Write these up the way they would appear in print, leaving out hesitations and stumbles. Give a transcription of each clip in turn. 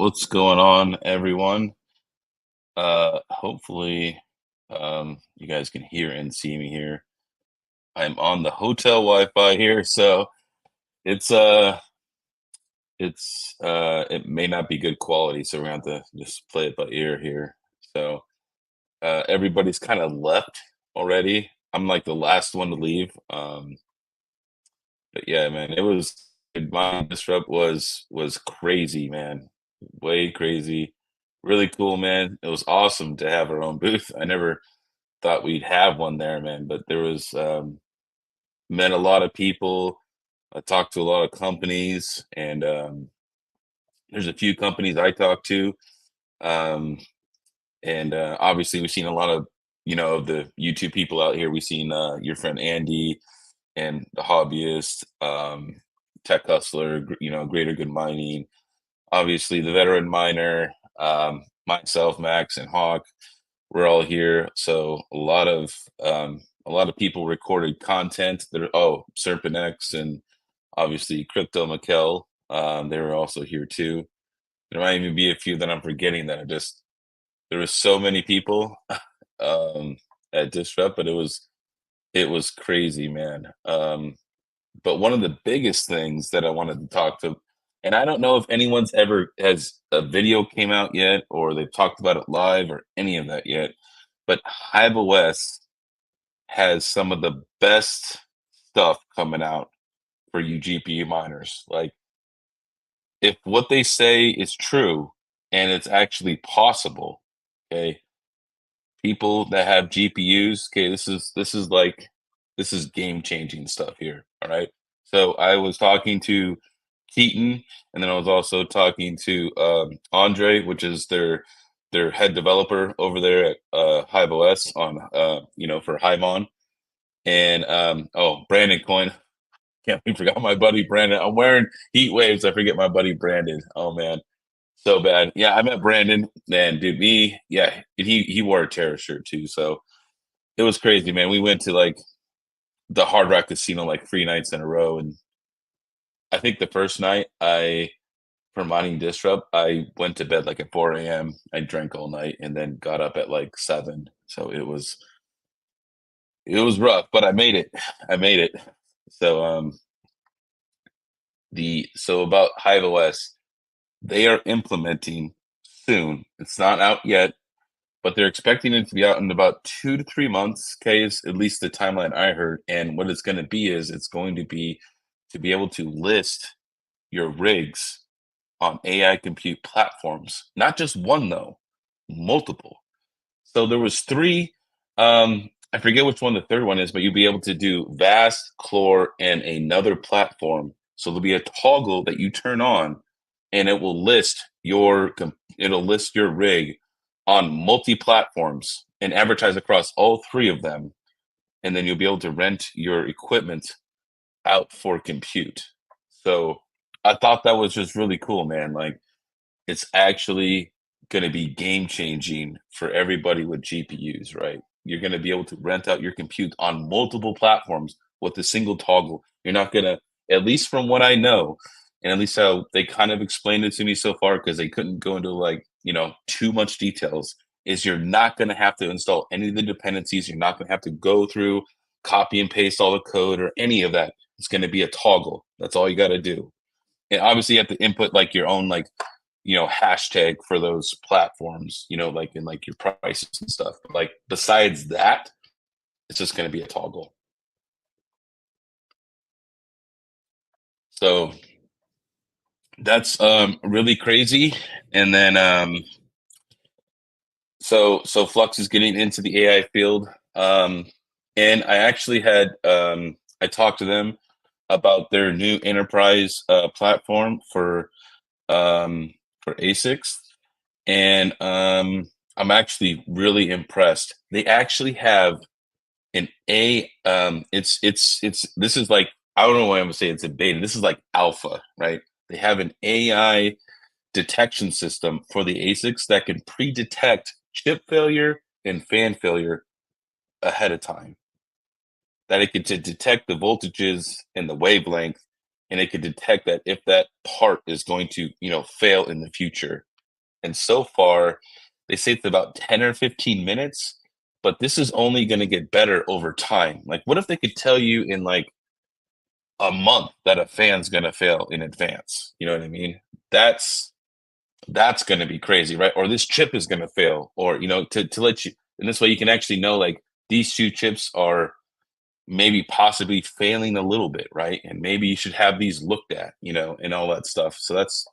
What's going on, everyone? Hopefully, you guys can hear and see me here. I'm on the hotel Wi-Fi here, so it's uh, it may not be good quality, so we're gonna have to just play it by ear here. So everybody's kind of left already. I'm like the last one to leave. But yeah, man, my disrupt was crazy, man. Way crazy. Really cool, man. It was awesome to have our own booth. I never thought we'd have one there, man, but there was met a lot of people. I talked to a lot of companies, and there's a few companies I talked to. Um, and obviously we've seen a lot of of the YouTube people out here. We've seen your friend Andy and the hobbyist, tech hustler, greater good mining, obviously the veteran miner, myself, Max, and Hawk. We're all here, so a lot of people recorded content. Serpent X and obviously Crypto Mikkel. They were also here too. There might even be a few that I'm forgetting that I just there was so many people um, at Disrupt, but it was crazy, man. But one of the biggest things that I wanted to talk to, and I don't know if anyone's ever has a video came out yet, or they've talked about it live, or any of that yet. But Hive OS has some of the best stuff coming out for you GPU miners. Like, if what they say is true and it's actually possible, okay, people that have GPUs, okay, this is game changing stuff here. All right. So I was talking to Keaton, and then I was also talking to Andre, which is their head developer over there at Hive OS on for Hivon. And Brandon Coin. Can't we forgot my buddy Brandon. I'm wearing heat waves. I forget my buddy Brandon. Oh man. So bad. Yeah, I met Brandon, and dude, and he wore a terror shirt too. So it was crazy, man. We went to like the Hard Rock Casino like 3 nights in a row, and I think the first night for mining disrupt, I went to bed like at 4 a.m. I drank all night and then got up at like 7. So it was rough, but I made it. I made it. So about Hive OS, they are implementing soon. It's not out yet, but they're expecting it to be out in about 2 to 3 months. Okay, is at least the timeline I heard. And what it's going to be is it's going to be able to list your rigs on AI compute platforms. Not just one though, multiple. So there was three. I forget which one the third one is, but you'll be able to do Vast, Chlor, and another platform. So there'll be a toggle that you turn on, and it'll list your rig on multi platforms and advertise across all three of them. And then you'll be able to rent your equipment out for compute. So I thought that was just really cool, man. Like, it's actually going to be game changing for everybody with GPUs, right? You're going to be able to rent out your compute on multiple platforms with a single toggle. You're not going to, at least from what I know, and at least how they kind of explained it to me so far, because they couldn't go into like, too much details, is you're not going to have to install any of the dependencies. You're not going to have to go through, copy and paste all the code or any of that. It's going to be a toggle. That's all you got to do. And obviously you have to input like your own like hashtag for those platforms, like in like your prices and stuff. But like besides that, it's just going to be a toggle. So that's really crazy. And then so Flux is getting into the AI field. And I actually had I talked to them about their new enterprise platform for ASICs, and I'm actually really impressed. They actually have an it's this is like, I don't know why I'm gonna say it's a beta. This is like alpha, right? They have an AI detection system for the ASICs that can pre-detect chip failure and fan failure ahead of time. That it could detect the voltages and the wavelength, and it could detect that if that part is going to fail in the future. and so far, they say it's about 10 or 15 minutes, but this is only gonna get better over time. Like, what if they could tell you in, like, a month that a fan's gonna fail in advance? You know what I mean? That's that's gonna be crazy, right? Or this chip is gonna fail, or, to let you and this way you can actually know, like, these 2 chips are maybe possibly failing a little bit, right? And maybe you should have these looked at, and all that stuff. So that's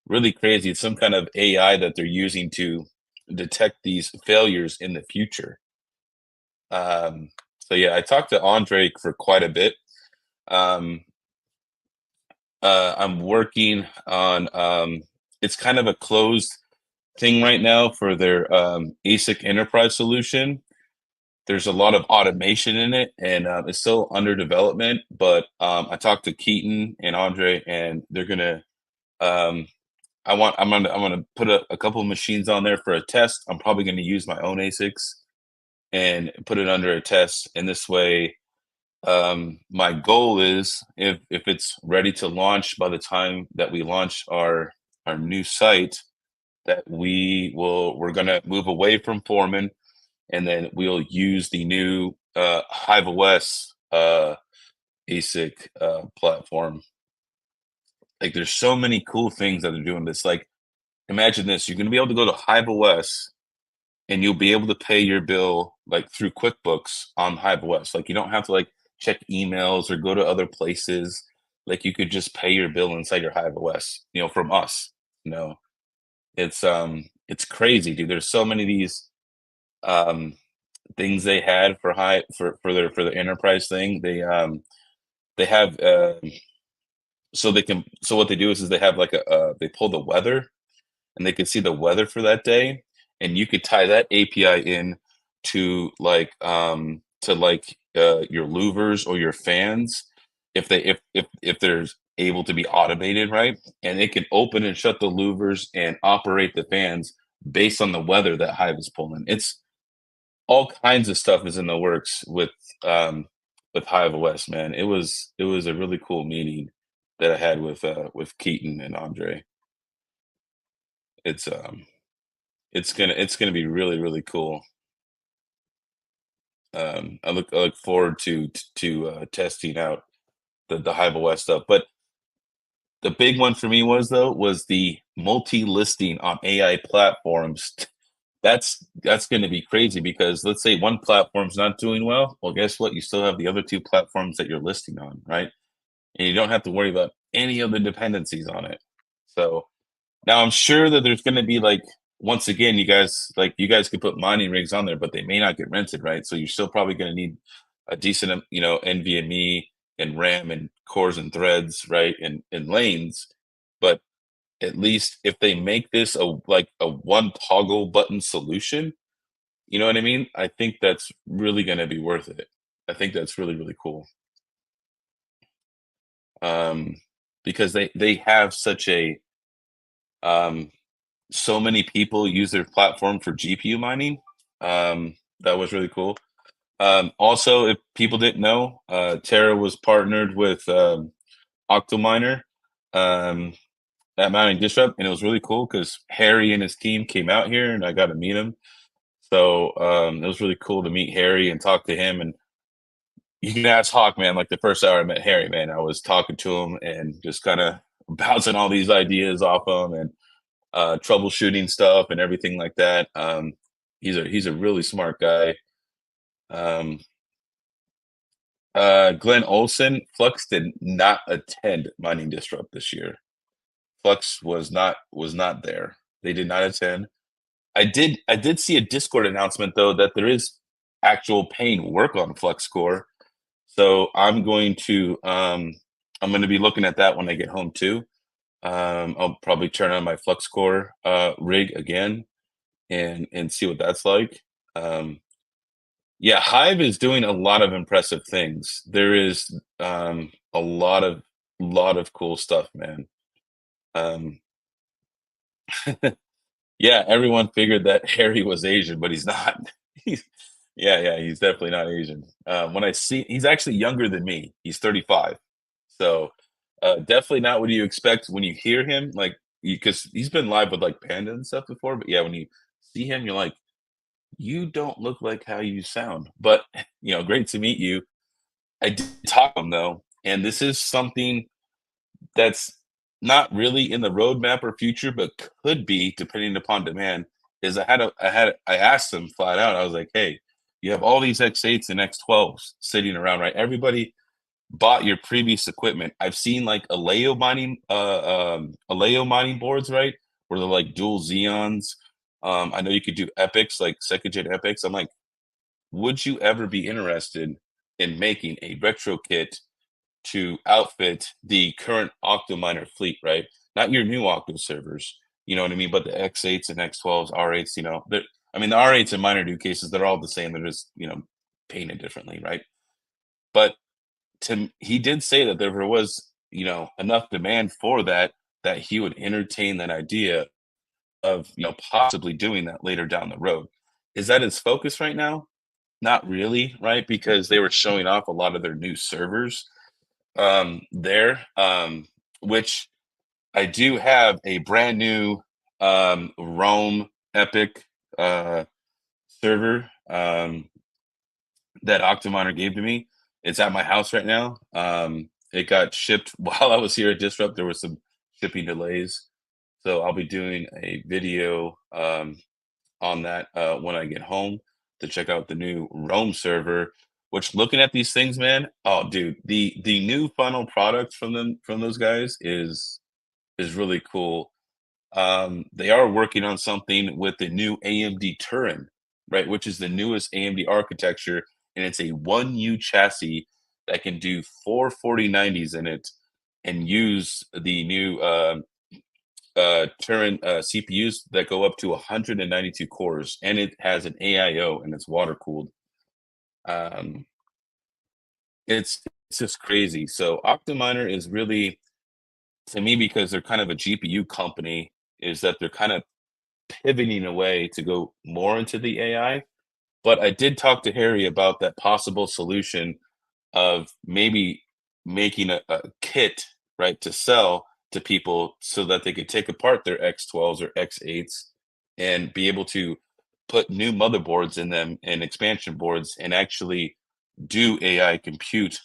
really crazy. It's some kind of AI that they're using to detect these failures in the future. So yeah, I talked to Andre for quite a bit. Um, I'm working on it's kind of a closed thing right now for their ASIC enterprise solution. There's a lot of automation in it, and it's still under development. But I talked to Keaton and Andre, and they're gonna. Um, I'm gonna put a couple of machines on there for a test. I'm probably gonna use my own ASICs and put it under a test. And this way, my goal is if it's ready to launch by the time that we launch our new site, that we're gonna move away from Foreman, and then we'll use the new Hive OS ASIC platform. Like, there's so many cool things that are doing this. Like, imagine this: you're going to be able to go to Hive OS, and you'll be able to pay your bill like through QuickBooks on Hive OS. Like, you don't have to like check emails or go to other places. Like, you could just pay your bill inside your Hive OS, from us. You know, it's crazy, dude. There's so many of these um things they had for high for their enterprise thing. They have so what they do is they have like they pull the weather, and they can see the weather for that day, and you could tie that API in to your louvers or your fans, if they're able to be automated, right? And it can open and shut the louvers and operate the fans based on the weather that Hive is pulling. It's all kinds of stuff is in the works um with Hive OS, man. It was a really cool meeting that I had with Keaton and Andre. It's it's gonna be really, really cool. I look forward to testing out the Hive OS stuff. But the big one for me was the multi-listing on AI platforms. That's gonna be crazy, because let's say one platform's not doing well. Well, guess what? You still have the other 2 platforms that you're listing on, right? And you don't have to worry about any of the dependencies on it. So now I'm sure that there's gonna be, like, once again, you guys could put mining rigs on there, but they may not get rented, right? So you're still probably gonna need a decent, NVMe and RAM and cores and threads, right, and lanes. But at least if they make this a one toggle button solution, you know what I mean? I think that's really gonna be worth it. I think that's really, really cool. Um, because they have such a um so many people use their platform for GPU mining. That was really cool. Also, if people didn't know, Terra was partnered with Octo Miner um, at Mining Disrupt, and it was really cool because Harry and his team came out here, and I got to meet him. So it was really cool to meet Harry and talk to him. And you can ask Hawk, man. Like, the first hour I met Harry, man, I was talking to him and just kind of bouncing all these ideas off him, and troubleshooting stuff and everything like that. He's a really smart guy. Um, Glenn Olson, Flux did not attend Mining Disrupt this year. Flux was not there. They did not attend. I did see a Discord announcement though that there is actual paying work on Flux Core. So I'm going to be looking at that when I get home too. I'll probably turn on my Flux Core rig again and see what that's like. Um, yeah, Hive is doing a lot of impressive things. There is a lot of cool stuff, man. Um, yeah, everyone figured that Harry was Asian, but he's not. He's, yeah, he's definitely not Asian. When I see, he's actually younger than me. He's 35, so definitely not what you expect when you hear him. Like, because he's been live with like Panda and stuff before, but yeah, when you see him, you're like, you don't look like how you sound. But great to meet you. I did talk to him though, and this is something that's not really in the roadmap or future, but could be depending upon demand. Is I asked him flat out. I was like, hey, you have all these X8s and X12s sitting around, right? Everybody bought your previous equipment. I've seen like Aleo mining boards, right? Where they're like dual Xeons. I know you could do epics, like second gen epics. I'm like, would you ever be interested in making a retro kit to outfit the current Octo Miner fleet, right? Not your new Octo servers, you know what I mean? But the X8s and X12s, R8s, I mean, the R8s and Miner do cases, they're all the same. They're just, painted differently, right? But he did say that there was, enough demand for that, that he would entertain that idea of, possibly doing that later down the road. Is that his focus right now? Not really, right? Because they were showing off a lot of their new servers there, which I do have a brand new Rome Epic uh, server that Octominer gave to me. It's at my house right now. It got shipped while I was here at Disrupt. There was some shipping delays, so I'll be doing a video on that when I get home to check out the new Rome server. Which, looking at these things, man, oh dude, the new final product from those guys is really cool. They are working on something with the new AMD Turin, right, which is the newest AMD architecture, and it's a 1U chassis that can do 44090s in it and use the new Turin CPUs that go up to 192 cores, and it has an AIO and it's water cooled. Um, it's just crazy. So Octominer is really, to me, because they're kind of a GPU company, is that they're kind of pivoting away to go more into the AI. But I did talk to Harry about that possible solution of maybe making a kit, right, to sell to people so that they could take apart their X12s or X8s and be able to put new motherboards in them and expansion boards and actually do AI compute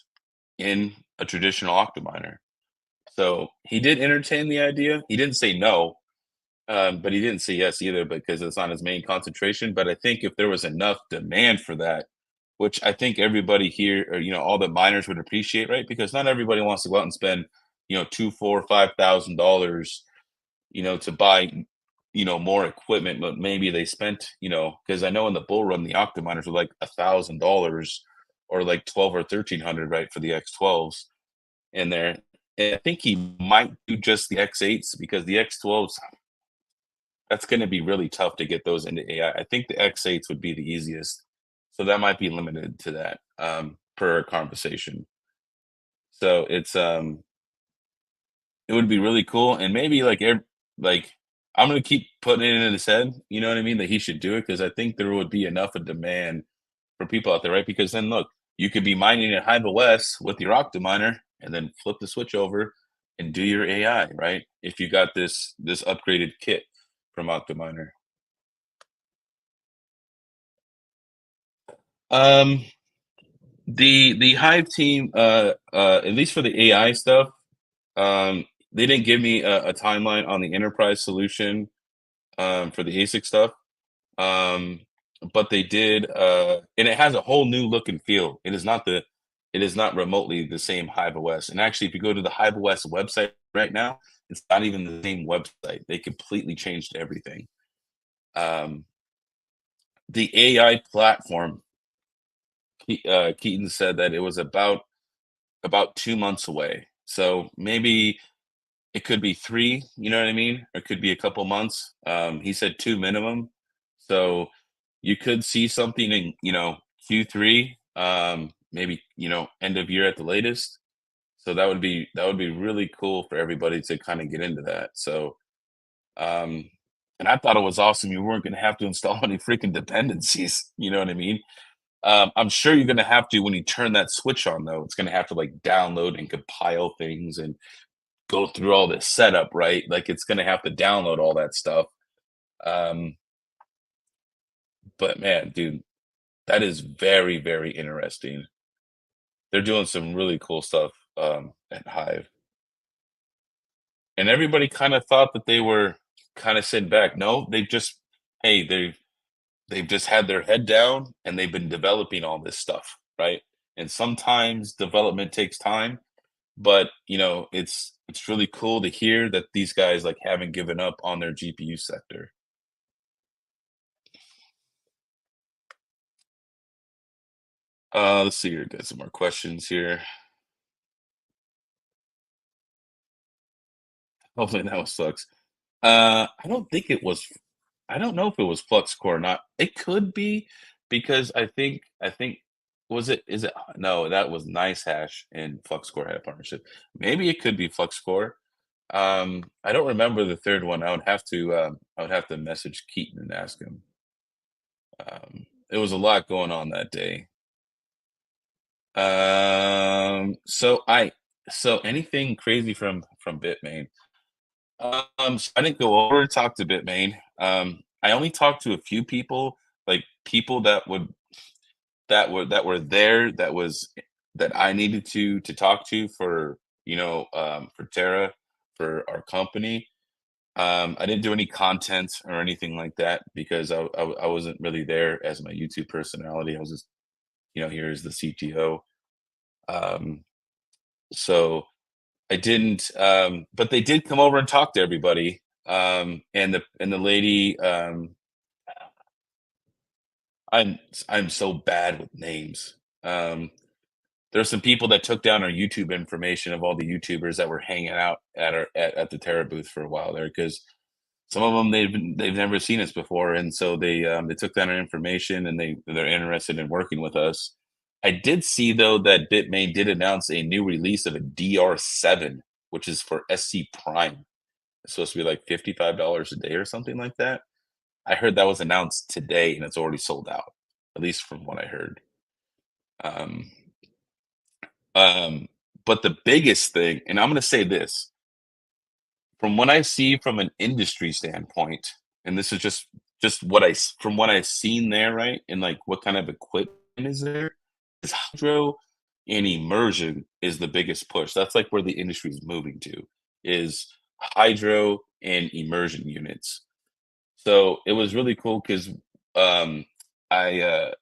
in a traditional Octominer. So he did entertain the idea. He didn't say no, but he didn't say yes either because it's not his main concentration. But I think if there was enough demand for that, which I think everybody here, or all the miners would appreciate, right? Because not everybody wants to go out and spend, two, four, $5,000, to buy, more equipment. But maybe they spent, because I know in the bull run the Octominers were like $1,000 or like 12 or 1,300, right, for the X12s in there. And I think he might do just the X8s because the X12s, that's going to be really tough to get those into AI. I think the X8s would be the easiest. So that might be limited to that per conversation. So it would be really cool. And maybe like I'm gonna keep putting it in his head, you know what I mean, that he should do it because I think there would be enough of demand for people out there, right? Because then look, you could be mining at Hive OS with your Octominer and then flip the switch over and do your AI, right? If you got this upgraded kit from Octominer. Um, the Hive team, at least for the AI stuff, they didn't give me a timeline on the enterprise solution for the ASIC stuff. Um, but they did, and it has a whole new look and feel. It is not remotely the same Hive OS. And actually, if you go to the Hive OS website right now, it's not even the same website. They completely changed everything. Um, the AI platform, Keaton said that it was about 2 months away. So maybe it could be three, you know what I mean? Or it could be a couple months. He said two minimum. So you could see something in, Q3, maybe, end of year at the latest. So that would be really cool for everybody to kind of get into that. So um and I thought it was awesome. You weren't gonna have to install any freaking dependencies, you know what I mean? I'm sure you're gonna have to when you turn that switch on though, it's gonna have to like download and compile things and go through all this setup, right? Like it's gonna have to download all that stuff. Um, but man, dude, that is very, very interesting. They're doing some really cool stuff at Hive, and everybody kind of thought that they were kind of sitting back. No, they just hey, they've just had their head down and they've been developing all this stuff, right? And sometimes development takes time, but it's really cool to hear that these guys like haven't given up on their GPU sector. Let's see here. Got some more questions here. Hopefully that was sucks. I don't think it was. I don't know if it was Flux Core or not. It could be because I think was it is it no, that was Nice Hash and Flux Core had a partnership. Maybe it could be Flux Core. I don't remember the third one. I would have to message Keaton and ask him. It was a lot going on that day. So anything crazy from Bitmain. So I didn't go over and talk to Bitmain. I only talked to a few people, like people that were there that I needed to talk to for for Terra for our company. I didn't do any content or anything like that because I wasn't really there as my YouTube personality. I was just here as the CTO. Um, so I didn't, but they did come over and talk to everybody. And the lady, I'm I'm so bad with names. Um, there's some people that took down our YouTube information of all the YouTubers that were hanging out at the Terra booth for a while there because some of them they've never seen us before, and so they took down our information and they're interested in working with us. I did see though that Bitmain did announce a new release of a DR7, which is for SC Prime. It's supposed to be like $55 a day or something like that. I heard that was announced today and it's already sold out, at least from what I heard. Um, um, but the biggest thing, and I'm going to say this, from what I see from an industry standpoint, and this is just from what I've seen there, right, and like what kind of equipment is there, is hydro and immersion is the biggest push. That's like where the industry is moving to, is hydro and immersion units. So it was really cool because I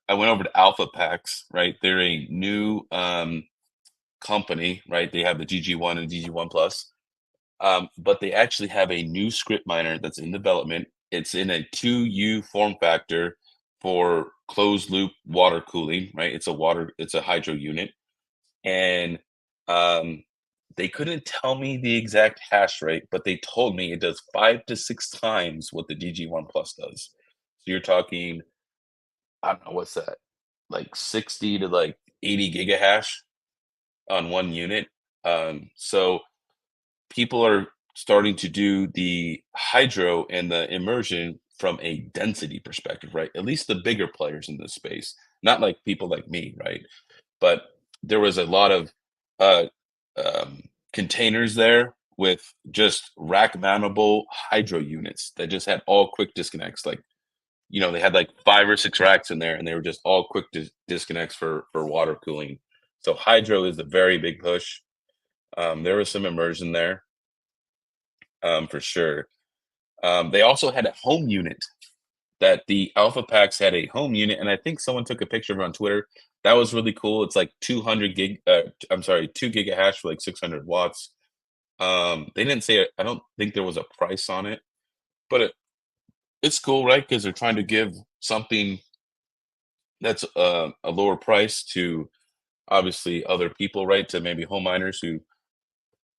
went over to Alpha Packs, right? They're a new company, right? They have the GG1 and GG1 Plus, but they actually have a new script miner that's in development. It's in a 2U form factor for closed loop water cooling, right? It's a hydro unit. And um, they couldn't tell me the exact hash rate, but they told me it does 5 to 6 times what the GG1 Plus does. So you're talking, I don't know, what's that? Like 60 to like 80 gigahash on one unit. So people are starting to do the hydro and the immersion from a density perspective, right? At least the bigger players in this space, not like people like me, right? But there was a lot of uh, containers there with just rack mountable hydro units that just had all quick disconnects. Like, they had like 5 or 6 racks in there and they were just all quick disconnects for water cooling. So hydro is a very big push. There was some immersion there, for sure. They also had a home unit that the Alpha Packs had a home unit, and I think someone took a picture of it on Twitter. That was really cool. It's like 200 gig. I'm sorry, 2 gigahash for like 600 watts. They didn't say it. I don't think there was a price on it, but it's cool, right? Because they're trying to give something that's a lower price to obviously other people, right? To maybe home miners who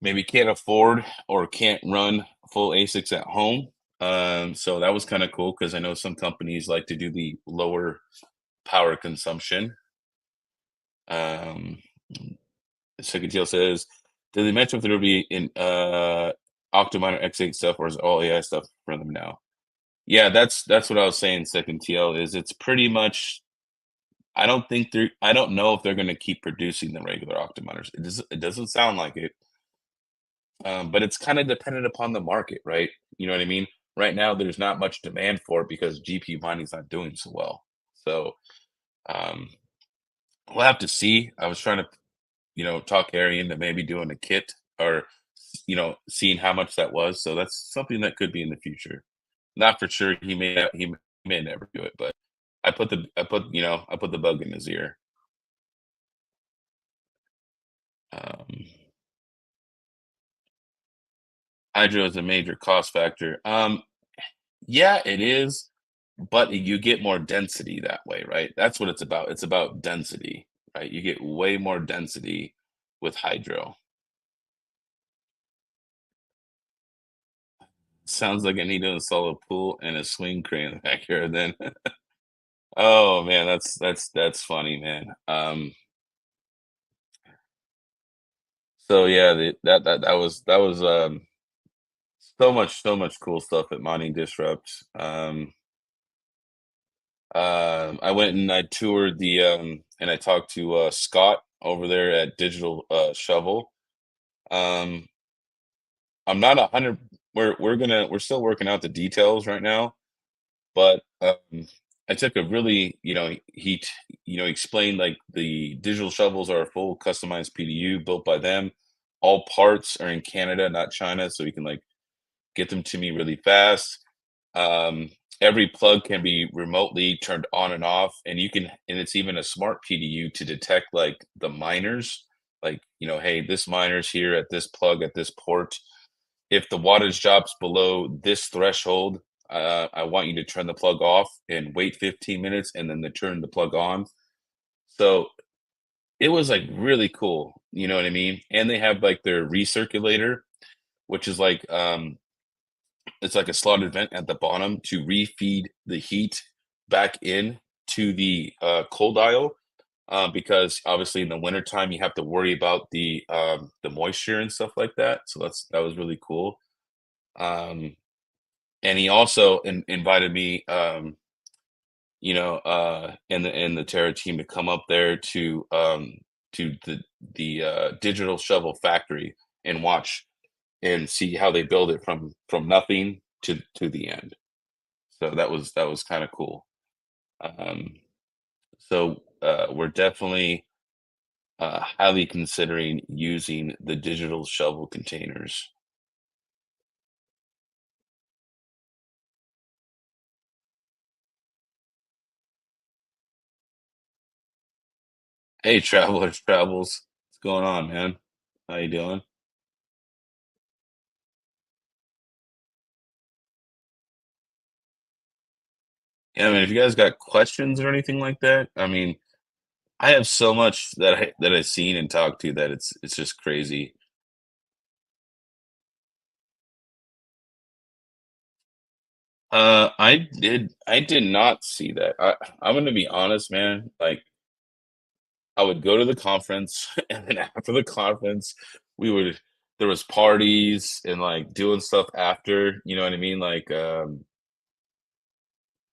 maybe can't afford or can't run full ASICs at home. So that was kind of cool because I know some companies like to do the lower power consumption. Um, Second Teal says, did they mention if there will be in Octo Miner X8 stuff or is it all AI stuff for them now? Yeah, that's what I was saying. Second TL is it's pretty much. I don't know if they're going to keep producing the regular Octo Miners. It doesn't sound like it. But it's kind of dependent upon the market, right? You know what I mean? Right now, there's not much demand for it because GPU mining's not doing so well. So um, we'll have to see. I was trying to, talk Harry into maybe doing a kit or, seeing how much that was. So that's something that could be in the future. Not for sure. He may never do it, but I put the bug in his ear. Um, Hydro is a major cost factor. Yeah, it is, but you get more density that way, right? That's what it's about. It's about density, right? You get way more density with hydro. Sounds like I need to install a pool and a swing crane in the backyard then. Oh man, that's funny, man. So yeah, that was so much cool stuff at Mining Disrupt. I went and I toured and I talked to Scott over there at Digital Shovel. Um, I'm not 100. We're still working out the details right now, but I took a really, explained like the digital shovels are a full customized PDU built by them. All parts are in Canada, not China, so you can like get them to me really fast. Um, every plug can be remotely turned on and off, and it's even a smart PDU to detect like the miners, like, hey, this miner's here at this plug at this port. If the wattage drops below this threshold, I want you to turn the plug off and wait 15 minutes and then to turn the plug on. So it was like really cool, you know what I mean? And they have like their recirculator, which is like it's like a slotted vent at the bottom to refeed the heat back in to the cold aisle. Because obviously in the wintertime you have to worry about the moisture and stuff like that. So that was really cool. Um, and he also invited me, and the Terra team to come up there to the digital shovel factory and watch and see how they build it from nothing to the end. So that was kind of cool. Um, so we're definitely highly considering using the digital shovel containers. Hey, travelers, travels, what's going on, man? How you doing? Yeah, I mean, if you guys got questions or anything like that, I mean, I have so much that I've seen and talked to that it's just crazy. I did not see that. I'm gonna be honest, man. Like, I would go to the conference, and then after the conference, we would there was parties and like doing stuff after. You know what I mean? Like,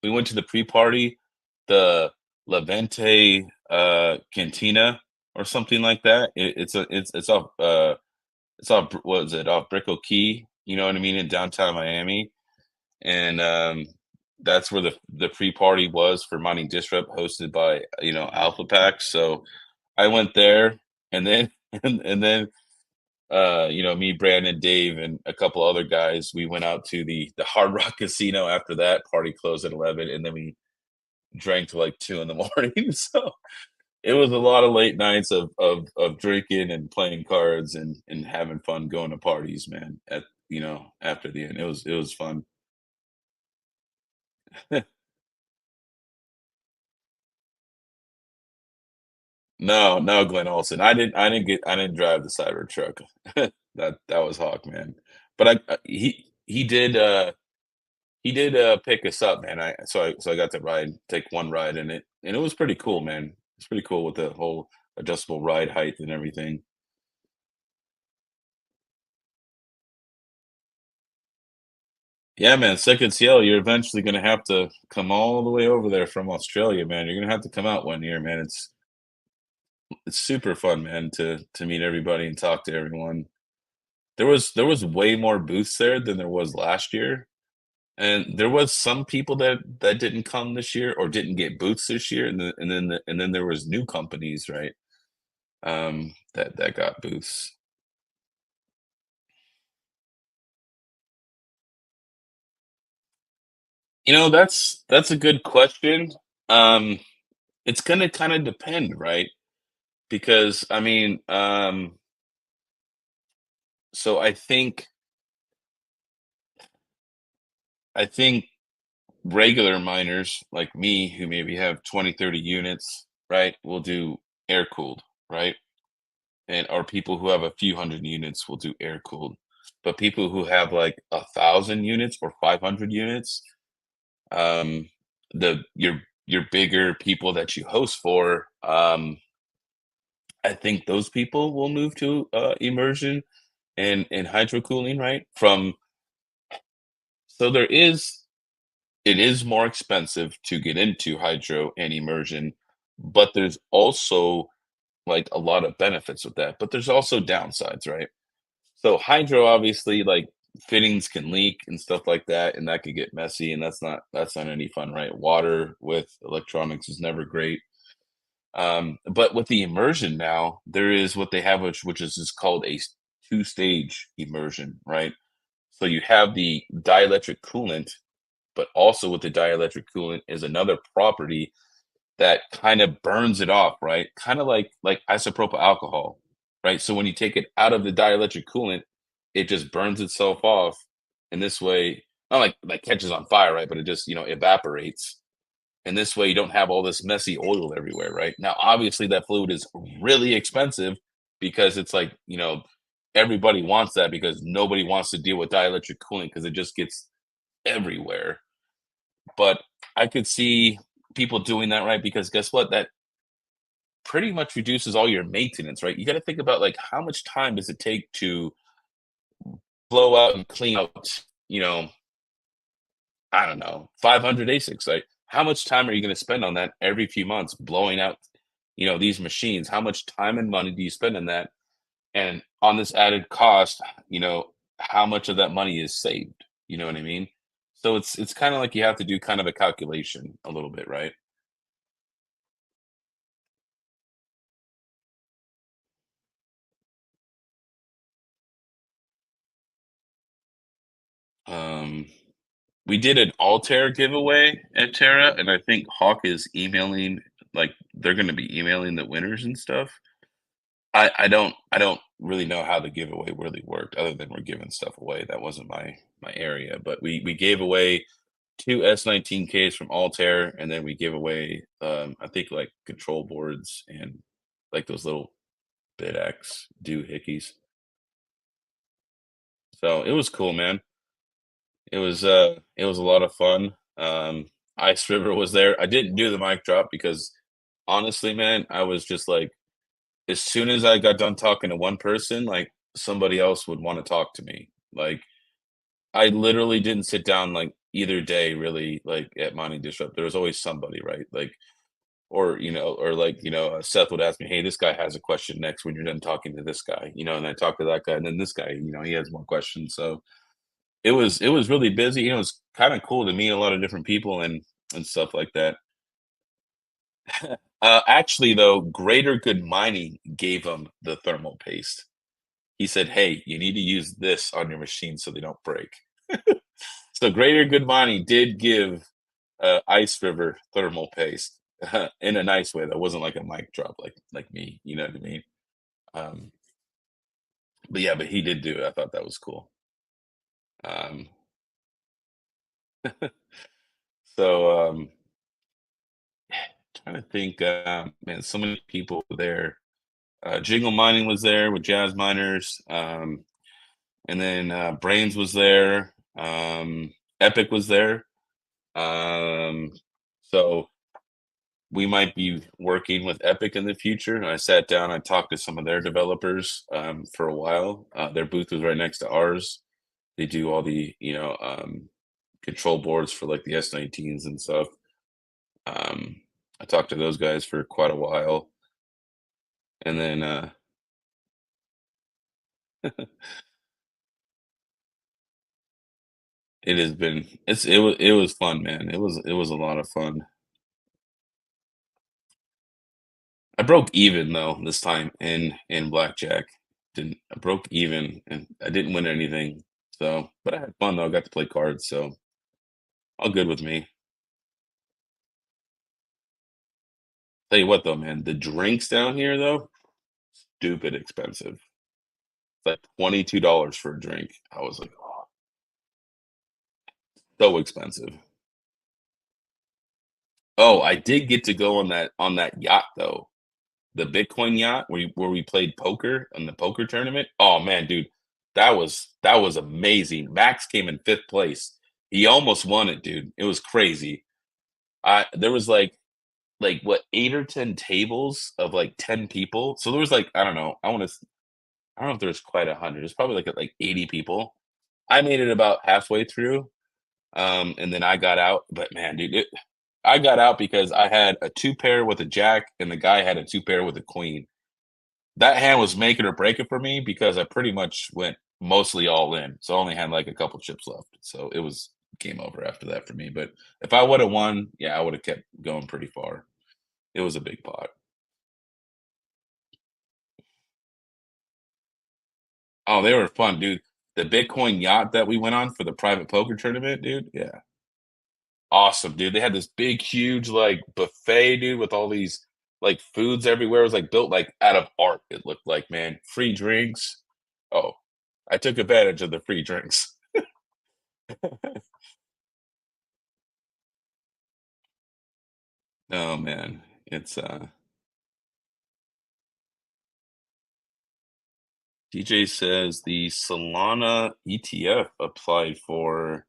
we went to the pre-party, the Levante Cantina or something like that. It's off what is it, off Brickell Key, you know what I mean, in downtown Miami, and, that's where the pre-party was for Mining Disrupt hosted by, Alpha Pack, so I went there, and then and then, me, Brandon, Dave, and a couple other guys, we went out to the Hard Rock Casino after that, party closed at 11, and then we drank till, like, 2 in the morning, so it was a lot of late nights of drinking and playing cards and having fun going to parties, man. After the end, it was fun. No, no, Glenn Olson. I didn't drive the Cybertruck. That was Hawk, man. But he did pick us up, man. I got to take one ride in it, and it was pretty cool, man. It's pretty cool with the whole adjustable ride height and everything. Yeah, man, second CL, you're eventually gonna have to come all the way over there from Australia, man. You're gonna have to come out one year, man. It's super fun, man, to meet everybody and talk to everyone. there was way more booths there than there was last year, and there was some people that didn't come this year or didn't get booths this year, and then there was new companies, right, that got booths. That's a good question. Um, it's gonna kinda depend, right? Because, I mean, so I think regular miners like me who maybe have 20, 30 units, right, will do air cooled, right? And or people who have a few hundred units will do air cooled. But people who have like 1,000 units or 500 units, um, your bigger people that you host for, I think those people will move to immersion and hydro cooling, right? From so there is it is more expensive to get into hydro and immersion, but there's also like a lot of benefits with that. But there's also downsides, right? So hydro, obviously, like fittings can leak and stuff like that, and that could get messy, and that's not any fun, right? Water with electronics is never great. But with the immersion now, there is what they have, which is called a two-stage immersion, right? So you have the dielectric coolant, but also with the dielectric coolant is another property that kind of burns it off, right? Kind of like isopropyl alcohol, right? So when you take it out of the dielectric coolant, it just burns itself off, and this way, not like catches on fire, right? But it just evaporates, and this way you don't have all this messy oil everywhere, right? Now, obviously, that fluid is really expensive because it's like everybody wants that because nobody wants to deal with dielectric cooling because it just gets everywhere. But I could see people doing that, right? Because guess what? That pretty much reduces all your maintenance, right? You got to think about like how much time does it take to blow out and clean out, you know, I don't know, 500 ASICs. Like, how much time are you going to spend on that every few months blowing out, these machines? How much time and money do you spend on that? And on this added cost, how much of that money is saved? You know what I mean? So it's kind of like you have to do kind of a calculation a little bit, right? Um, we did an Altair giveaway at Terra, and I think Hawk is emailing, like they're going to be emailing the winners and stuff. I don't really know how the giveaway really worked, other than we're giving stuff away. That wasn't my area, but we gave away two S19Ks from Altair, and then we gave away I think like control boards and like those little BitX doohickeys. So it was cool, man. It was a lot of fun. Ice River was there. I didn't do the mic drop because honestly, man, I was just like, as soon as I got done talking to one person, like somebody else would want to talk to me. Like I literally didn't sit down like either day really like at Mining Disrupt. There was always somebody, right? Like or like Seth would ask me, "Hey, this guy has a question next when you're done talking to this guy," and I talk to that guy, and then this guy, he has more questions. So it was really busy. It was kind of cool to meet a lot of different people and stuff like that. Actually, though, Greater Good Mining gave him the thermal paste. He said, "Hey, you need to use this on your machine so they don't break." So Greater Good Mining did give Ice River thermal paste in a nice way. That wasn't like a mic drop, like me. You know what I mean? Um, but yeah, but he did do it. I thought that was cool. Um, so trying to think, man, so many people were there. Jingle Mining was there with Jazz Miners, and then Brains was there. Epic was there. Um, so we might be working with Epic in the future. And I sat down, I talked to some of their developers for a while. Their booth was right next to ours. They do all the control boards for like the S19s and stuff. Um, I talked to those guys for quite a while, and then It has been it was fun, man. It was a lot of fun. I broke even though this time in blackjack. Didn't I broke even and I didn't win anything. So, but I had fun though. I got to play cards, so all good with me. Tell you what though, man, the drinks down here though, stupid expensive. It's like $22 for a drink. I was like, oh, so expensive. Oh, I did get to go on that yacht though. The Bitcoin yacht where we played poker in the poker tournament. Oh man, dude, that was amazing. Max came in 5th place. He almost won it, dude. It was crazy. I there was like what 8 or 10 tables of like 10 people. So there was like I don't know. I don't know if there's quite 100. It's probably like 80 people. I made it about halfway through, and then I got out. But man, dude, I got out because I had a two pair with a jack, and the guy had a two pair with a queen. That hand was make it or break it for me because I pretty much went mostly all in. So I only had like a couple chips left. So it was game over after that for me. But if I would have won, yeah, I would have kept going pretty far. It was a big pot. Oh, they were fun, dude. The Bitcoin yacht that we went on for the private poker tournament, dude. Yeah. Awesome, dude. They had this big, huge like buffet, dude, with all these like foods everywhere. It was like built like out of art, it looked like, man. Free drinks. Oh, I took advantage of the free drinks. Oh man, it's DJ says the Solana ETF applied for.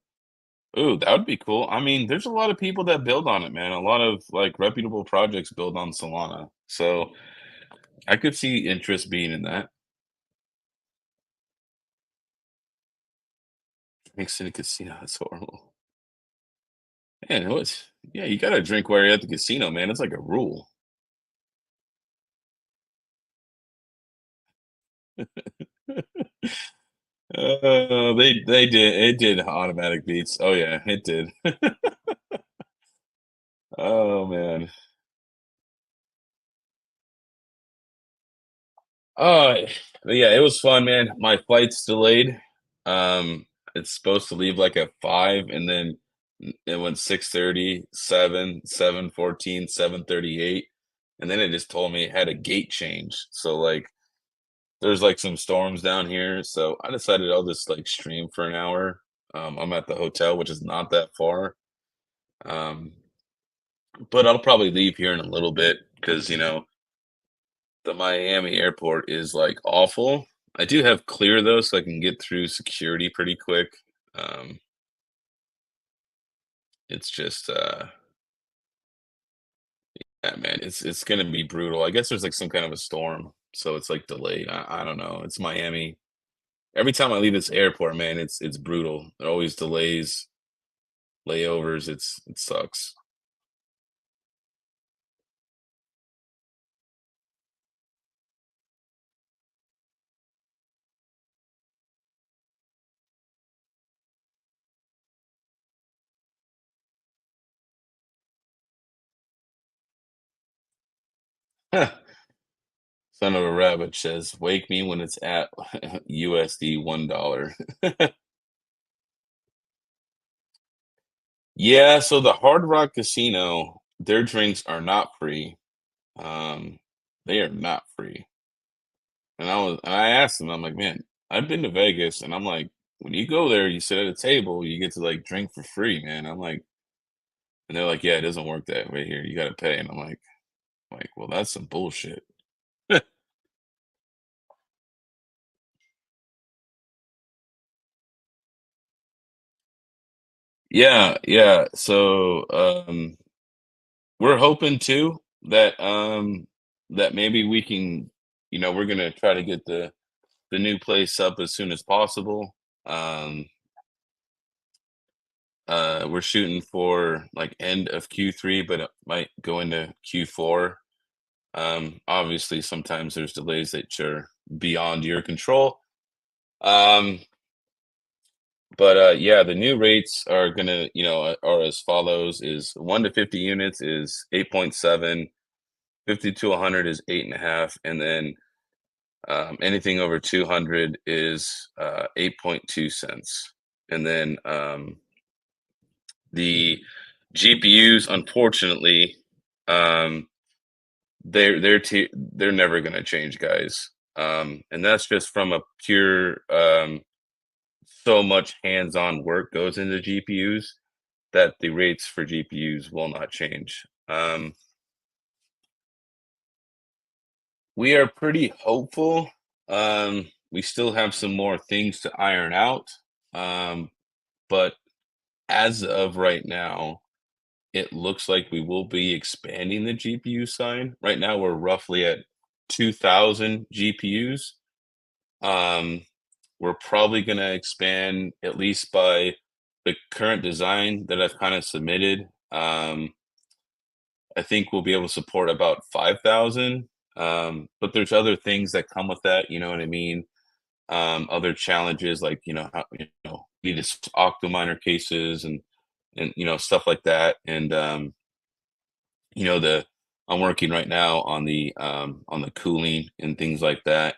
Ooh, that would be cool. I mean, there's a lot of people that build on it, man. A lot of like reputable projects build on Solana. So I could see interest being in that. Drinks in a casino, that's horrible. Man, it was yeah, you gotta drink while you're at the casino, man. It's like a rule. They did it did automatic beats. Oh yeah, it did. Oh man. Oh, yeah, it was fun, man. My flight's delayed. Um, it's supposed to leave like at 5 and then it went 6:30, 7:14, 7:38, and then it just told me it had a gate change. So like there's like some storms down here, so I decided I'll just like stream for an hour. I'm at the hotel, which is not that far. Um, but I'll probably leave here in a little bit because the Miami airport is, like, awful. I do have Clear, though, so I can get through security pretty quick. Um, it's just, yeah, man, it's gonna be brutal. I guess there's, like, some kind of a storm, so it's, like, delayed. I don't know. It's Miami. Every time I leave this airport, man, it's brutal. There are always delays, layovers. It sucks. Son of a rabbit says, "Wake me when it's at USD $1." Yeah, so the Hard Rock Casino, their drinks are not free. Um, they are not free. And I asked them, I'm like, man, I've been to Vegas and I'm like, when you go there, you sit at a table, you get to like drink for free, man. I'm like, and they're like, yeah, it doesn't work that way here. You gotta pay. And I'm like, well, that's some bullshit. Yeah, yeah. So we're hoping too that maybe we can, we're gonna try to get the new place up as soon as possible. Um we're shooting for like end of Q3, but it might go into Q4. Obviously, sometimes there's delays that are beyond your control. Um, But yeah, the new rates are gonna, are as follows: is 1 to 50 units is 8.7, 50 to 100 is 8.5, and then anything over 200 is 8.2 cents. And then the GPUs, unfortunately, um, they're never going to change, guys. And that's just from a pure so much hands-on work goes into GPUs that the rates for GPUs will not change. We are pretty hopeful. We still have some more things to iron out. Um, but as of right now, it looks like we will be expanding the GPU side. Right now, we're roughly at 2,000 GPUs. Um, we're probably going to expand at least by the current design that I've kind of submitted. I think we'll be able to support about 5,000. But there's other things that come with that. You know what I mean? Other challenges like need to Octo Miner cases and stuff like that. And the I'm working right now on the cooling and things like that.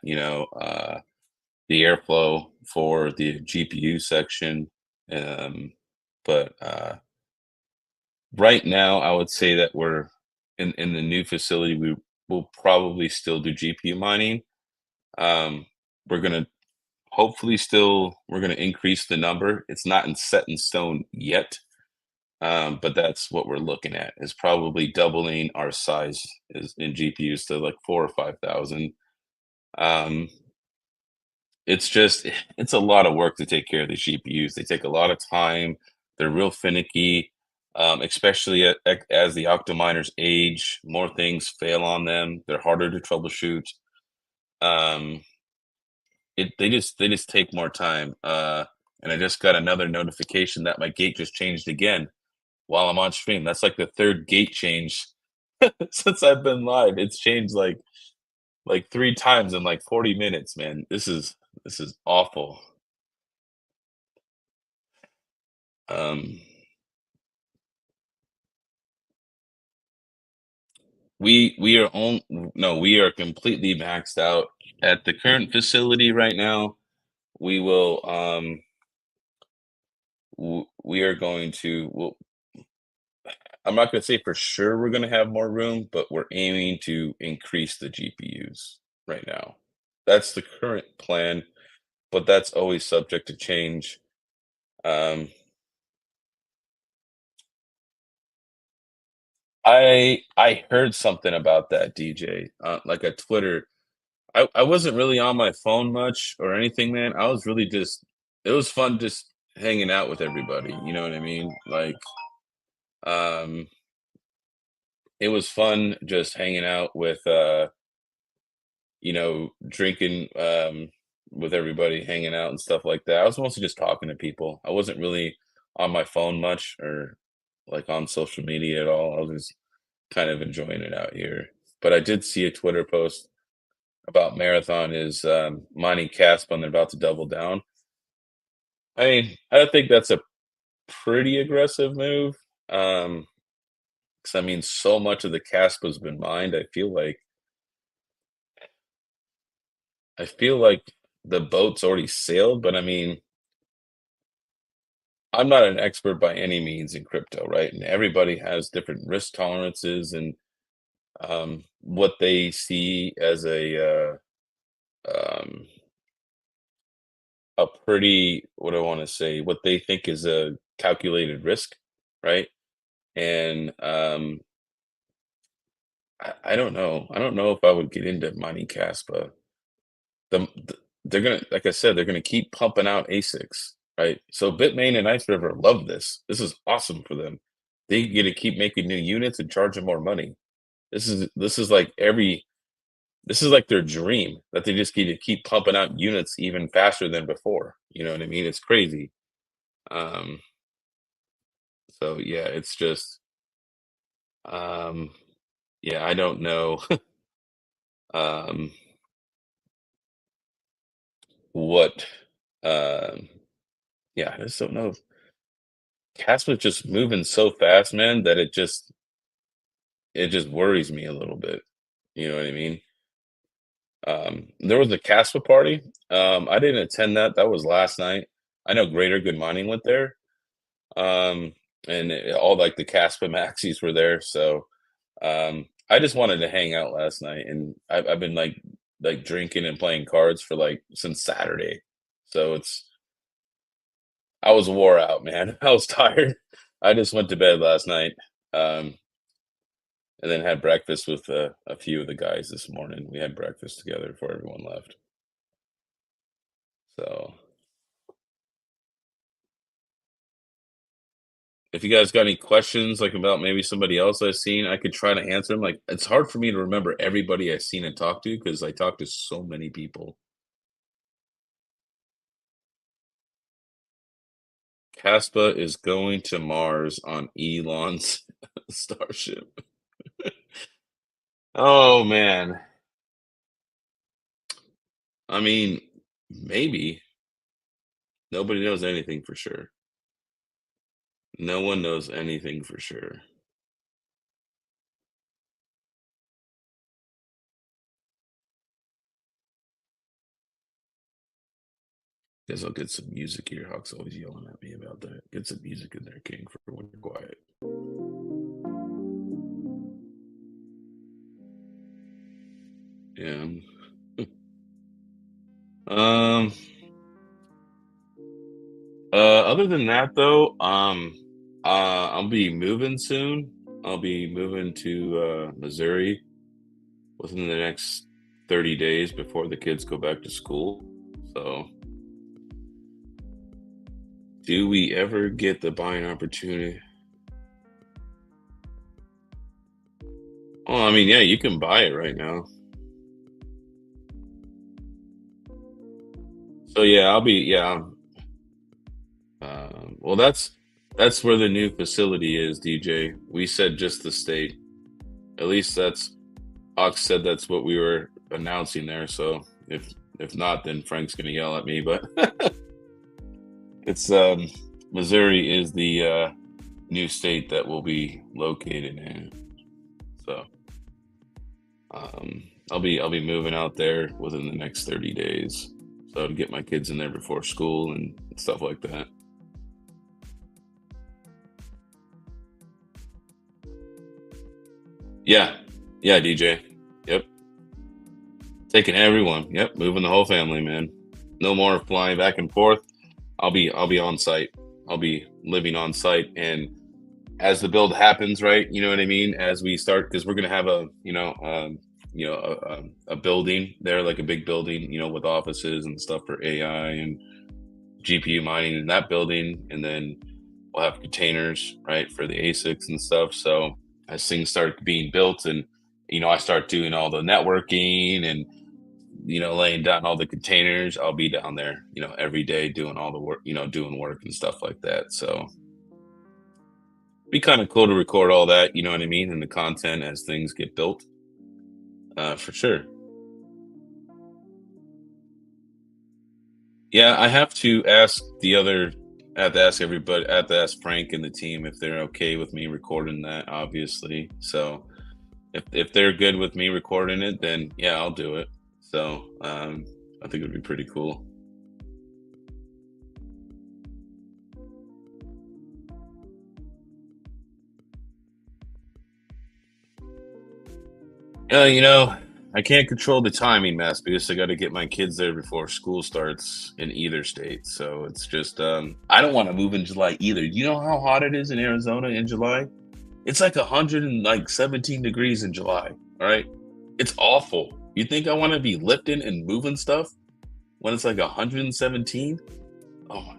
The airflow for the GPU section. Um, but right now, I would say that we're in the new facility. We will probably still do GPU mining. Um, we're gonna hopefully still we're gonna increase the number. It's not set in stone yet, but that's what we're looking at. Is probably doubling our size in GPUs to like 4 or 5,000. Um, It's just it's a lot of work to take care of the GPUs. They take a lot of time. They're real finicky, especially as the Octominers age. More things fail on them. They're harder to troubleshoot. Um, they just take more time. And I just got another notification that my gate just changed again while I'm on stream. That's like the third gate change since I've been live. It's changed like 3 times in like 40 minutes, man. This is awful. Um, we are on no, we are completely maxed out at the current facility right now. We will we are going to well, I'm not going to say for sure we're going to have more room, but we're aiming to increase the GPUs right now. That's the current plan, but that's always subject to change. Um, I heard something about that, DJ, like a Twitter. I wasn't really on my phone much or anything, man. I was really just it was fun just hanging out with everybody, you know what I mean? Like, um, it was fun just hanging out with, drinking, with everybody, hanging out and stuff like that. I was mostly just talking to people. I wasn't really on my phone much or, like, on social media at all. I was just kind of enjoying it out here. But I did see a Twitter post about Marathon is, mining Casp and they're about to double down. I mean, I think that's a pretty aggressive move. Um, 'Cause I mean, so much of the Casp has been mined. I feel like the boat's already sailed, but I mean, I'm not an expert by any means in crypto, right? And everybody has different risk tolerances and what they see as um, a pretty, what do I want to say, what they think is a calculated risk, right? And I don't know. I don't know if I would get into mining Caspa. They're gonna, like I said, they're gonna keep pumping out ASICs, right? So Bitmain and Ice River love this. This is awesome for them. They get to keep making new units and charging more money. This is like their dream that they just get to keep pumping out units even faster than before. You know what I mean? It's crazy. Um, so yeah, it's just um, yeah, I don't know um, what um Yeah, I just don't know if Caspa's just moving so fast, man, that it just worries me a little bit. You know what I mean? There was a Caspa party. I didn't attend that. That was last night. I know Greater Good Mining went there. Um, and all like the Caspa maxis were there. So I just wanted to hang out last night, and I've been like drinking and playing cards for like since Saturday. So I was wore out, man. I was tired. I just went to bed last night. Um, and then had breakfast with a few of the guys this morning. We had breakfast together before everyone left. So if you guys got any questions, like about maybe somebody else I've seen, I could try to answer them. Like it's hard for me to remember everybody I've seen and talked to because I talk to so many people. Caspa is going to Mars on Elon's Starship. Oh man. I mean, maybe. Nobody knows anything for sure. No one knows anything for sure. Guess I'll get some music here. Hawk's always yelling at me about that. Get some music in there, King, for when you're quiet. Yeah. Um. Other than that, though, I'll be moving soon. I'll be moving to Missouri within the next 30 days before the kids go back to school. So, do we ever get the buying opportunity? Oh, I mean, yeah, you can buy it right now. So yeah, I'll be yeah. Well, that's where the new facility is, DJ. We said just the state. At least that's Ox said that's what we were announcing there. So if not, then Frank's gonna yell at me. But it's Missouri is the new state that will be located in. So I'll be moving out there within the next 30 days. So to get my kids in there before school and stuff like that. Yeah, yeah, DJ. Yep, taking everyone. Yep, moving the whole family, man. No more flying back and forth. I'll be on site. I'll be living on site, and as the build happens, right? You know what I mean. As we start, because we're gonna have a building there, like a big building, with offices and stuff for AI and GPU mining in that building, and then we'll have containers, right, for the ASICs and stuff. So as things start being built, and I start doing all the networking and laying down all the containers, I'll be down there, every day doing all the work, doing work and stuff like that. So be kind of cool to record all that, you know what I mean, and the content as things get built, for sure. Yeah, I have to ask everybody, I have to ask Frank and the team if they're okay with me recording that, obviously. So if they're good with me recording it, then yeah, I'll do it. So I think it would be pretty cool. I can't control the timing, Mass, because I got to get my kids there before school starts in either state. So it's just, I don't want to move in July either. You know how hot it is in Arizona in July? It's like 117 degrees in July. All right, it's awful. You think I want to be lifting and moving stuff when it's like 117? Oh,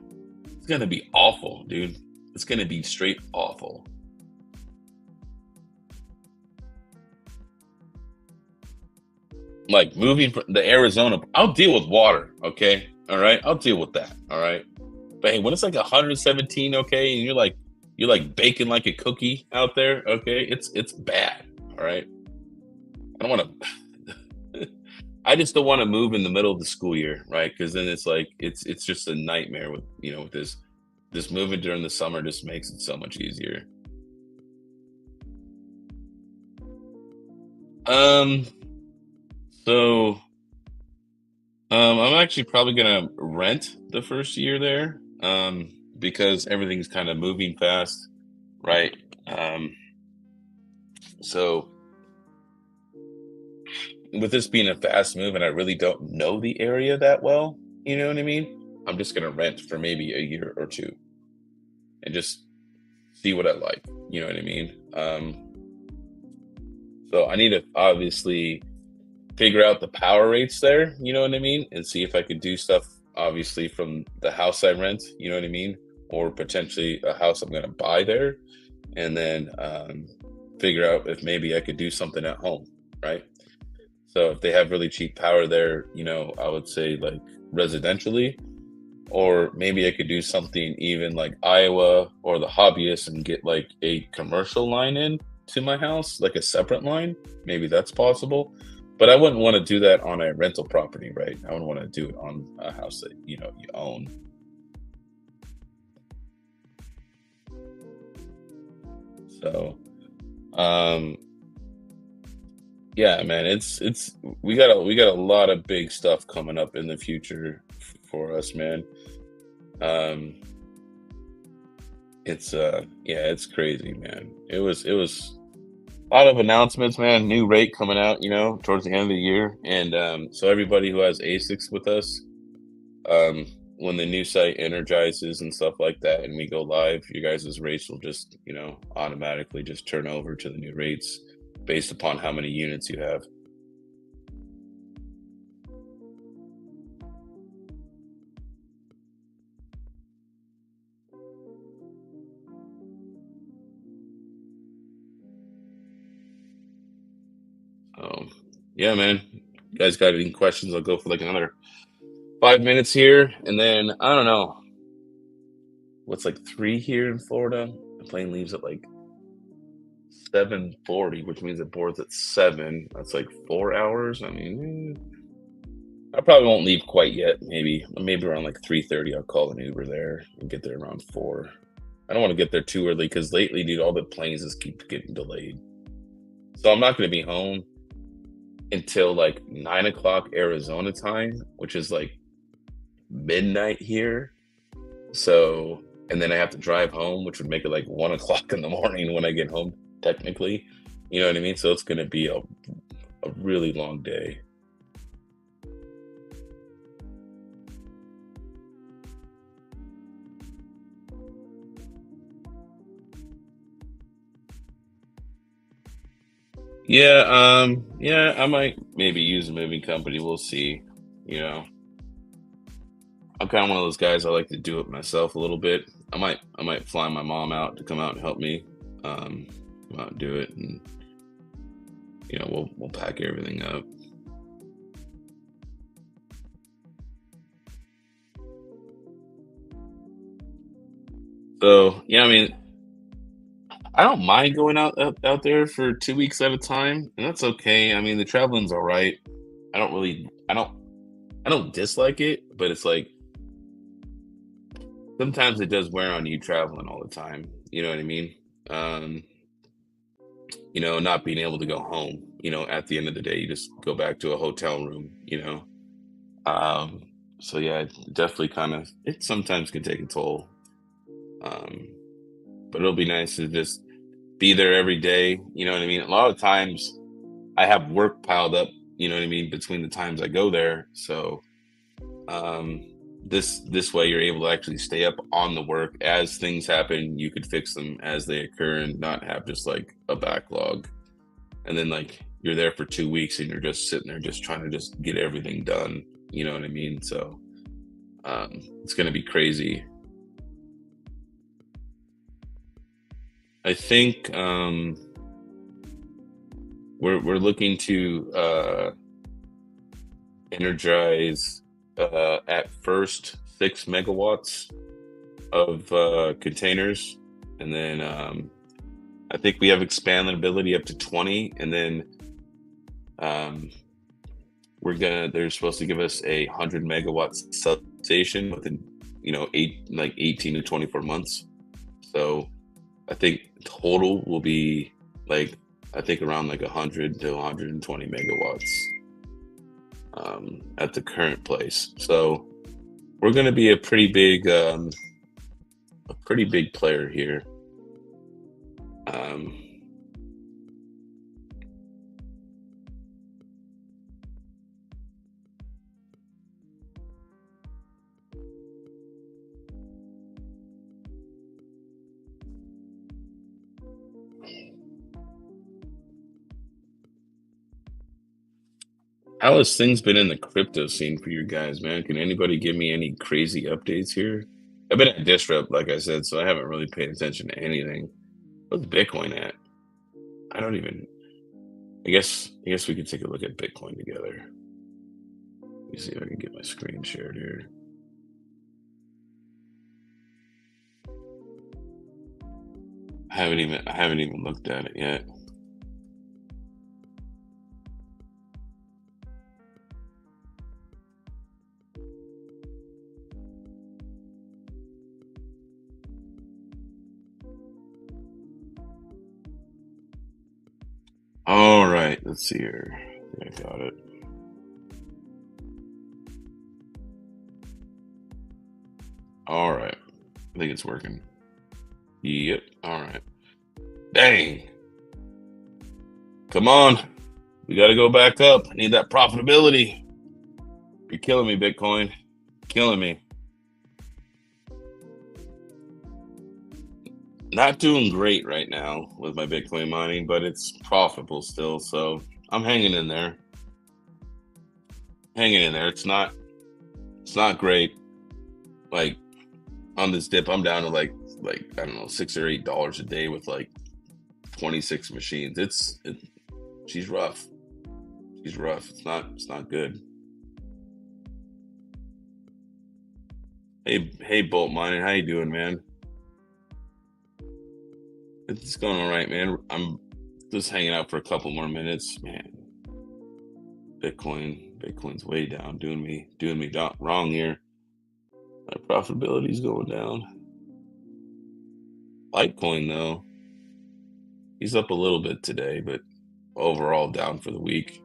it's gonna be awful, dude. It's gonna be straight awful. Like moving from the Arizona, I'll deal with water, okay? All right, I'll deal with that. All right, but hey, when it's like 117, okay, and you're like baking like a cookie out there, okay, it's bad. All right, I don't want to. I just don't want to move in the middle of the school year, right? Because then it's like it's just a nightmare with with this. just moving during the summer just makes it so much easier. Um, so I'm actually probably gonna rent the first year there, because everything's kind of moving fast, right? Um, so with this being a fast move and I really don't know the area that well, you know what I mean? I'm just gonna rent for maybe a year or two and just see what I like. You know what I mean? So I need to obviously figure out the power rates there, you know what I mean? And see if I could do stuff obviously from the house I rent, you know what I mean? Or potentially a house I'm gonna buy there, and then figure out if maybe I could do something at home, right? So if they have really cheap power there, I would say like residentially, or maybe I could do something even like Iowa or the hobbyist and get like a commercial line in to my house, like a separate line. Maybe that's possible. But I wouldn't want to do that on a rental property, right? I would want to do it on a house that you own. So um yeah, man, it's we got a lot of big stuff coming up in the future for us, man. Um it's yeah, it's crazy, man. It was a lot of announcements, man. New rate coming out, towards the end of the year. And so everybody who has ASICs with us, um, when the new site energizes and stuff like that, and we go live, your guys' rates will just, automatically just turn over to the new rates based upon how many units you have. Yeah, man. You guys got any questions? I'll go for like another 5 minutes here, and then I don't know what's like 3 here in Florida. The plane leaves at like 7:40, which means it boards at 7. That's like 4 hours. I mean, I probably won't leave quite yet. Maybe around like 3:30. I'll call an Uber there and get there around 4. I don't want to get there too early because lately, dude, all the planes just keep getting delayed. So I'm not going to be home until like 9 o'clock Arizona time, which is like midnight here. So, and then I have to drive home, which would make it like 1 o'clock in the morning when I get home, technically. You know what I mean? So it's going to be a really long day. Yeah, yeah, I might maybe use a moving company. We'll see. You know, I'm kind of one of those guys. I like to do it myself a little bit. I might fly my mom out to come out and help me, um, come out and do it, and we'll pack everything up. So yeah, I mean, I don't mind going out there for 2 weeks at a time, and that's okay. I mean, the traveling's all right. I don't dislike it, but it's like sometimes it does wear on you traveling all the time. You know what I mean? Um, not being able to go home. At the end of the day, you just go back to a hotel room. Um, so yeah, it definitely it sometimes can take a toll. Um, but it'll be nice to just be there every day. You know what I mean? A lot of times I have work piled up, you know what I mean, between the times I go there. So um this way you're able to actually stay up on the work as things happen. You could fix them as they occur and not have just like a backlog. And then like you're there for 2 weeks and you're just sitting there just trying to just get everything done. You know what I mean? So it's gonna be crazy. I think we're looking to energize at first 6 megawatts of containers, and then I think we have expandability up to 20, and then um, they're supposed to give us a 100 megawatt substation with an like 18 to 24 months. So I think total will be like, I think around like 100 to 120 megawatts at the current place. So we're going to be a pretty big player here. Um, how has things been in the crypto scene for you guys, man? Can anybody give me any crazy updates here? I've been at Disrupt, like I said, so I haven't really paid attention to anything. What's Bitcoin at? I don't even. I guess we could take a look at Bitcoin together. Let me see if I can get my screen shared here. I haven't even looked at it yet. All right, let's see here. I think I got it. All right. I think it's working. Yep. All right. Dang. Come on. We got to go back up. I need that profitability. You're killing me, Bitcoin. Killing me. Not doing great right now with my Bitcoin mining, but it's profitable still. So I'm hanging in there. Hanging in there. It's not great. Like on this dip, I'm down to like I don't know, $6 or $8 a day with like 26 machines. She's rough. She's rough. It's not good. Hey, Bolt Mining, how you doing, man? It's going all right, man. I'm just hanging out for a couple more minutes, man. Bitcoin's way down, doing me wrong here. My profitability's going down. Litecoin though, he's up a little bit today, but overall down for the week.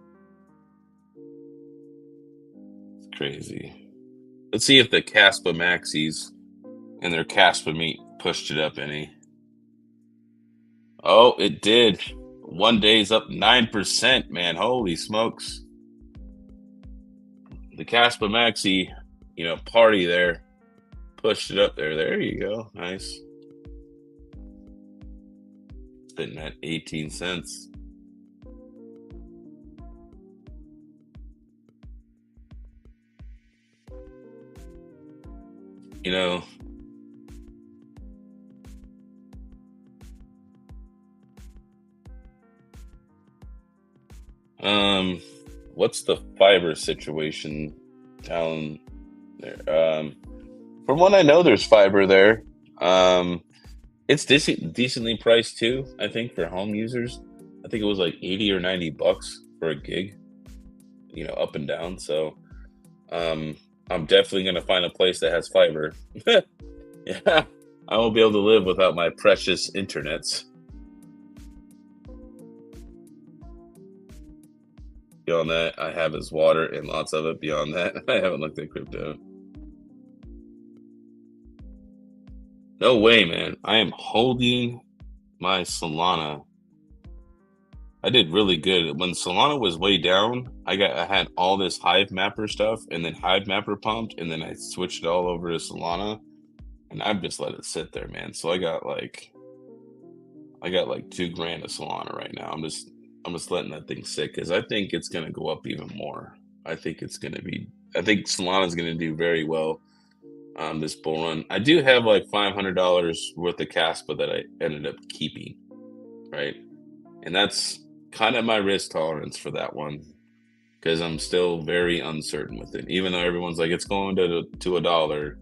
It's crazy. Let's see if the Caspa Maxis and their Caspa meat pushed it up any. Oh, it did. One day's up 9%, man. Holy smokes. The Caspa Maxi, party there. Pushed it up there. There you go. Nice. Sitting at 18 cents. You know, what's the fiber situation down there? From what I know, there's fiber there. It's decently priced too, I think, for home users. I think it was like 80 or 90 bucks for a gig, up and down. So I'm definitely gonna find a place that has fiber. Yeah, I won't be able to live without my precious internets. Beyond that, I have his water and lots of it. Beyond that, I haven't looked at crypto. No way, man. I am holding my Solana. I did really good. When Solana was way down, I had all this Hive Mapper stuff, and then Hive Mapper pumped, and then I switched it all over to Solana, and I've just let it sit there, man. So I got like $2,000 of Solana right now. I'm just letting that thing sit because I think it's gonna go up even more. I think Solana's gonna do very well this bull run. I do have like $500 worth of Caspa that I ended up keeping, right? And that's kind of my risk tolerance for that one because I'm still very uncertain with it. Even though everyone's like it's going to $1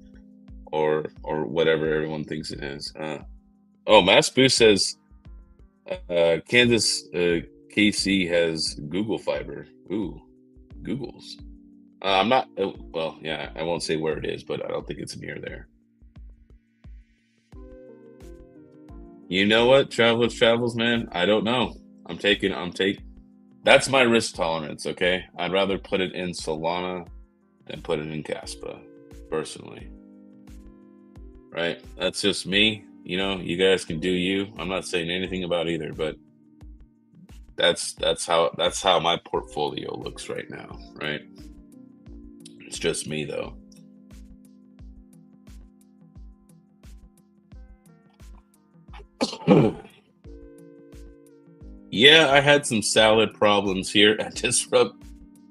or whatever everyone thinks it is. Mass Boost says Kansas KC has Google Fiber. Ooh, Google's. I'm not. Well, yeah, I won't say where it is, but I don't think it's near there. You know what? Travelers travels, man. I don't know. I'm taking. I'm take. That's my risk tolerance. Okay, I'd rather put it in Solana than put it in Caspa, personally. Right? That's just me. You know, you guys can do you. I'm not saying anything about either, but that's how my portfolio looks right now. Right? It's just me though. Yeah, I had some salad problems here at Disrupt.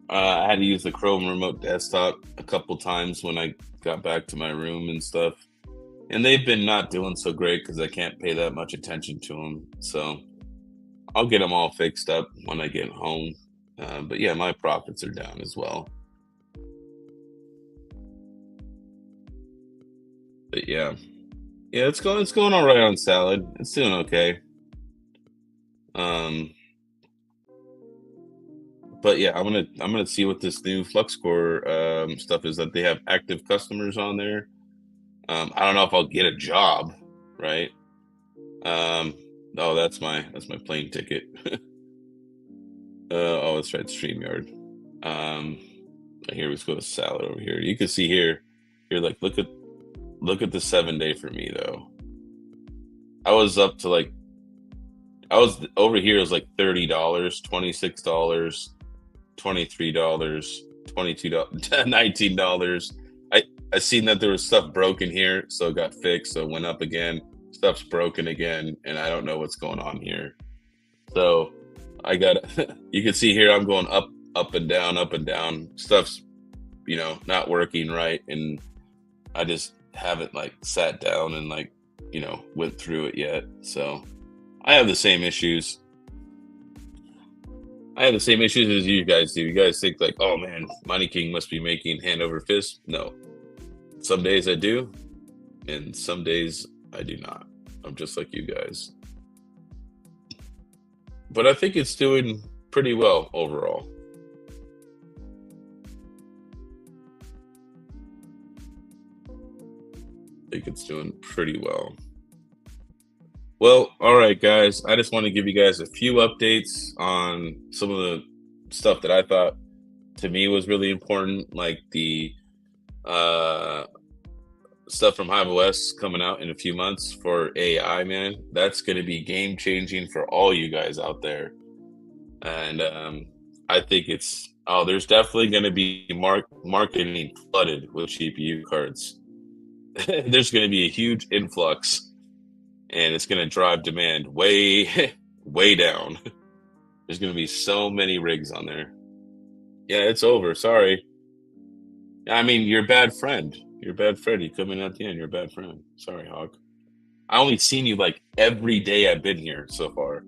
I had to use the Chrome remote desktop a couple times when I got back to my room and stuff. And they've been not doing so great because I can't pay that much attention to them. So I'll get them all fixed up when I get home. But yeah, my profits are down as well. But yeah, yeah, it's going all right on salad. It's doing okay. Um, but yeah, I'm gonna see what this new FluxCore stuff is that they have active customers on there. I don't know if I'll get a job, right? Um, oh, that's my plane ticket. Oh, that's right, StreamYard. Um, here, let's go to salad over here. You can see here, like look at the 7 day for me though. I was up to like I was over here. It was like $30, $26, $23, $22, $19. I seen that there was stuff broken here, so it got fixed. So it went up again. Stuff's broken again, and I don't know what's going on here. So I got. You can see here I'm going up and down, up and down. Stuff's not working right, and I just haven't like sat down and like went through it yet. So I have the same issues. I have the same issues as you guys do. You guys think like, oh man, Money King must be making hand over fist. No, some days I do, and some days I do not. I'm just like you guys. But I think it's doing pretty well overall. I think it's doing pretty well. Well, all right, guys. I just want to give you guys a few updates on some of the stuff that I thought to me was really important, like the uh, stuff from Hive OS coming out in a few months for AI, man. That's going to be game changing for all you guys out there. And I think there's definitely going to be marketing flooded with GPU cards. There's going to be a huge influx, and it's going to drive demand way, way down. There's going to be so many rigs on there. Yeah, it's over. Sorry. I mean, you're a bad friend. You're a bad friend. You come in at the end. You're a bad friend. Sorry, Hawk. I only seen you like every day I've been here so far.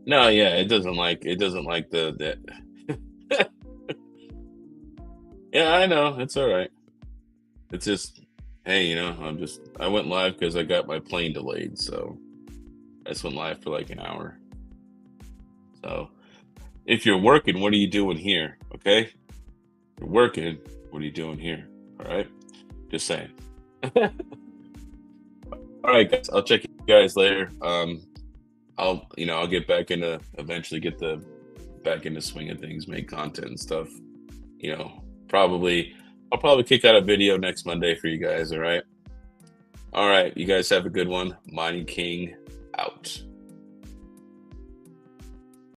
No, yeah, it doesn't like the. Yeah, I know. It's all right. It's just, hey, I went live because I got my plane delayed, so I just went live for like an hour. So if you're working, what are you doing here? Okay, you're working. What are you doing here? All right, just saying. All right, guys. I'll check you guys later. I'll get back into eventually get the back into swing of things, make content and stuff. You know, probably I'll probably kick out a video next Monday for you guys. All right. All right. You guys have a good one. Mining King out.